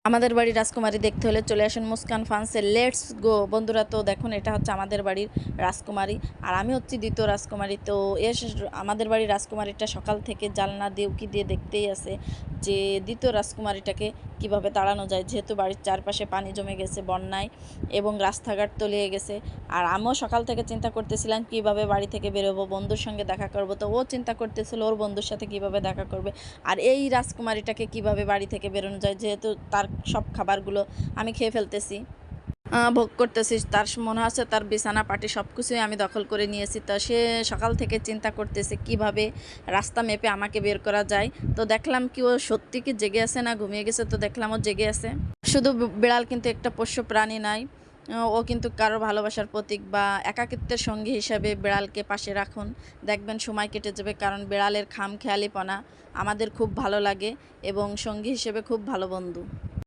আমাদের বাড়ির রাজকুমারী দেখতে হলে চলে আসুন মুস্কান ফান্সে। লেটস গো বন্ধুরা। তো দেখুন, এটা হচ্ছে আমাদের বাড়ির রাজকুমারী, আর আমি হচ্ছি দ্বিতীয় রাজকুমারী। তো আমাদের বাড়ির রাজকুমারীটা সকাল থেকে জানলা দিয়ে উকি দিয়ে দেখতেই আছে যে দ্বিতীয় রাজকুমারীটাকে কিভাবে তাড়ানো যায়, যেহেতু বাড়ির চারপাশে পানি জমে গেছে বন্যায় এবং রাস্তাঘাট তলিয়ে গেছে। আর আমিও সকাল থেকে চিন্তা করতেছিলাম কিভাবে বাড়ি থেকে বেরোবো, বন্ধুর সঙ্গে দেখা করব। তো ও চিন্তা করতেছিল ওর বন্ধুর সাথে কিভাবে দেখা করবে, আর এই রাজকুমারীটাকে কিভাবে বাড়ি থেকে বেরোনো যায়, যেহেতু তার সব খাবারগুলো আমি খেয়ে ফেলতেছি, ভোগ করতেছি। তার মনে হচ্ছে তার বিছানা পাটি সব কিছুই আমি দখল করে নিয়েছি। তো সে সকাল থেকে চিন্তা করতেছে কিভাবে রাস্তা মেপে আমাকে বের করা যায়। তো দেখলাম কি ও সত্যি কি জেগে আছে না ঘুমিয়ে গেছে। তো দেখলাম ও জেগে আছে। শুধু বিড়াল কিন্তু একটা পোষ্য প্রাণী নয়, ও কিন্তু কারো ভালোবাসার প্রতীক বা একাকিত্বের সঙ্গী হিসাবে বিড়ালকে পাশে রাখুন, দেখবেন সময় কেটে যাবে। কারণ বিড়ালের খামখেয়ালিপনা আমাদের খুব ভালো লাগে এবং সঙ্গী হিসেবে খুব ভালো বন্ধু।